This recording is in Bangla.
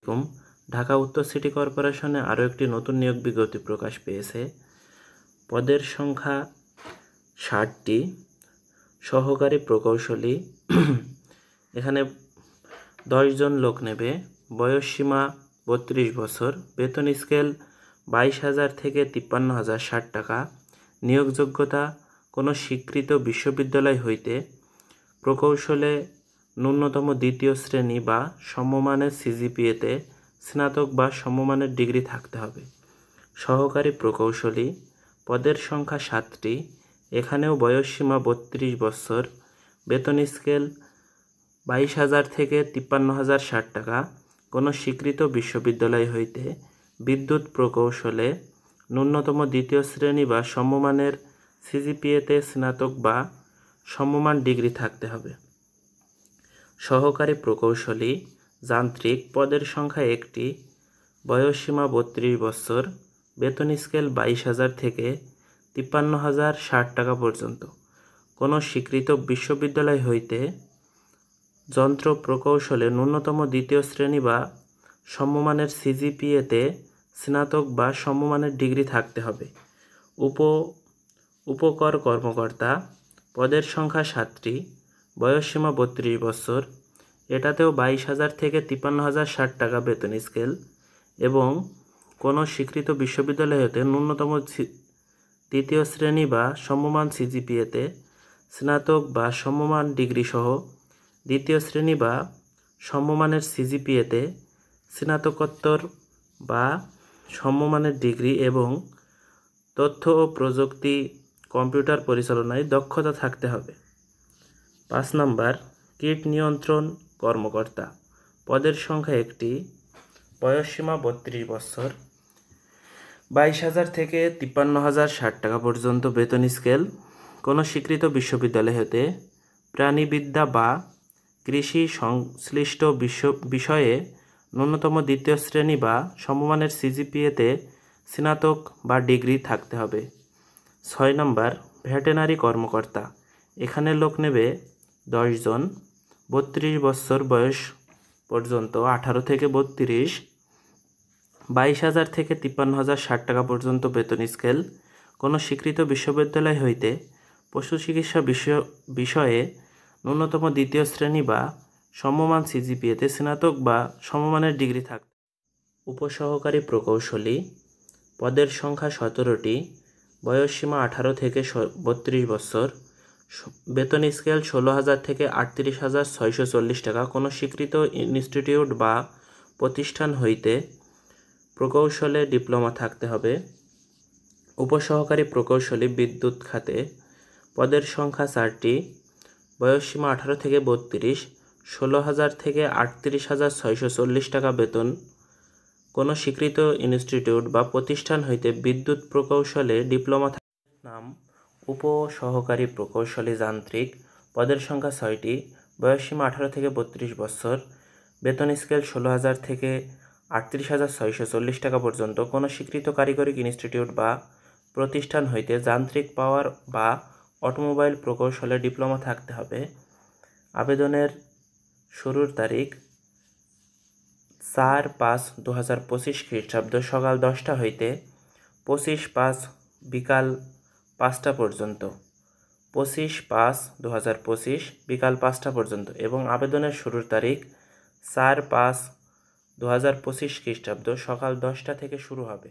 আলাইকুম। ঢাকা উত্তর সিটি কর্পোরেশনে আরও একটি নতুন নিয়োগ বিজ্ঞপ্তি প্রকাশ পেয়েছে। পদের সংখ্যা 60টি। সহকারী প্রকৌশলী এখানে 10 জন লোক নেবে। বয়স সীমা 32 বছর। বেতন স্কেল 22,000 থেকে 53,060 টাকা। নিয়োগযোগ্যতা কোনো স্বীকৃত বিশ্ববিদ্যালয় হইতে প্রকৌশলে ন্যূনতম দ্বিতীয় শ্রেণী বা সমমানের সিজিপিএতে স্নাতক বা সমমানের ডিগ্রি থাকতে হবে। সহকারী প্রকৌশলী পদের সংখ্যা 7টি। এখানেও বয়সসীমা 32 বছর। বেতন স্কেল 22,000 থেকে 53,060 টাকা। কোনো স্বীকৃত বিশ্ববিদ্যালয় হইতে বিদ্যুৎ প্রকৌশলে ন্যূনতম দ্বিতীয় শ্রেণী বা সমমানের সিজিপিএতে স্নাতক বা সমমান ডিগ্রি থাকতে হবে। সহকারী প্রকৌশলী যান্ত্রিক পদের সংখ্যা 1টি। বয়সসীমা 32 বছর। বেতন স্কেল 22,000 থেকে 53,060 টাকা পর্যন্ত। কোনো স্বীকৃত বিশ্ববিদ্যালয় হইতে যন্ত্র প্রকৌশলে ন্যূনতম দ্বিতীয় শ্রেণী বা সমমানের সিজিপিএতে স্নাতক বা সমমানের ডিগ্রি থাকতে হবে। উপকর কর্মকর্তা পদের সংখ্যা 7টি। বয়সসীমা 32 বছর। এটাতেও 22,000 থেকে 53,060 টাকা বেতন স্কেল এবং কোনো স্বীকৃত বিশ্ববিদ্যালয় হতে ন্যূনতম তৃতীয় শ্রেণী বা সমমান সিজিপিএতে স্নাতক বা সমমান ডিগ্রি সহ দ্বিতীয় শ্রেণী বা সমমানের সিজিপিএতে স্নাতকোত্তর বা সমমানের ডিগ্রি এবং তথ্য ও প্রযুক্তি কম্পিউটার পরিচালনায় দক্ষতা থাকতে হবে। 5 নম্বর কীট নিয়ন্ত্রণ কর্মকর্তা পদের সংখ্যা 1টি। বয়সসীমা 32 বছর। 22,000 থেকে 53,060 টাকা পর্যন্ত বেতন স্কেল। কোনো স্বীকৃত বিশ্ববিদ্যালয় হতে প্রাণীবিদ্যা বা কৃষি সংশ্লিষ্ট বিষয়ে ন্যূনতম দ্বিতীয় শ্রেণী বা সমমানের সিজিপিএতে স্নাতক বা ডিগ্রি থাকতে হবে। 6 নম্বর ভেটেরিনারি কর্মকর্তা এখানে লোক নেবে 10 জন। 32 বছর বয়স পর্যন্ত 18 থেকে 32। 22,000 থেকে 53,060 টাকা পর্যন্ত বেতন স্কেল। কোনো স্বীকৃত বিশ্ববিদ্যালয় হইতে পশু চিকিৎসা বিষয়ে ন্যূনতম দ্বিতীয় শ্রেণী বা সমমান সিজিপিএতে স্নাতক বা সমমানের ডিগ্রি থাকতে। উপসহকারী প্রকৌশলী পদের সংখ্যা 17টি। বয়সসীমা 18 থেকে 32 বছর। বেতন স্কেল 16,000 থেকে 38,640 টাকা। কোনো স্বীকৃত ইনস্টিটিউট বা প্রতিষ্ঠান হইতে প্রকৌশলে ডিপ্লোমা থাকতে হবে। উপসহকারী প্রকৌশলী বিদ্যুৎ খাতে পদের সংখ্যা 4টি। বয়সসীমা 18 থেকে 32। 16,000 থেকে 38,640 টাকা বেতন। কোনো স্বীকৃত ইনস্টিটিউট বা প্রতিষ্ঠান হইতে বিদ্যুৎ প্রকৌশলে ডিপ্লোমা নাম উপসহকারী প্রকৌশলী যান্ত্রিক পদের সংখ্যা 6টি। বয়সসীমা 18 থেকে 32 বছর। বেতন স্কেল 16,000 থেকে 38,640 টাকা পর্যন্ত। কোনো স্বীকৃত কারিগরি ইনস্টিটিউট বা প্রতিষ্ঠান হইতে যান্ত্রিক পাওয়ার বা অটোমোবাইল প্রকৌশলে ডিপ্লোমা থাকতে হবে। আবেদনের শুরুর তারিখ 4/5/2025 খ্রিস্টাব্দ সকাল 10টা হইতে 25/5 বিকাল 5টা পর্যন্ত। 25/5/2025 বিকাল 5টা পর্যন্ত এবং আবেদনের শুরুর তারিখ 4/5/2025 খ্রিস্টাব্দ সকাল 10টা থেকে শুরু হবে।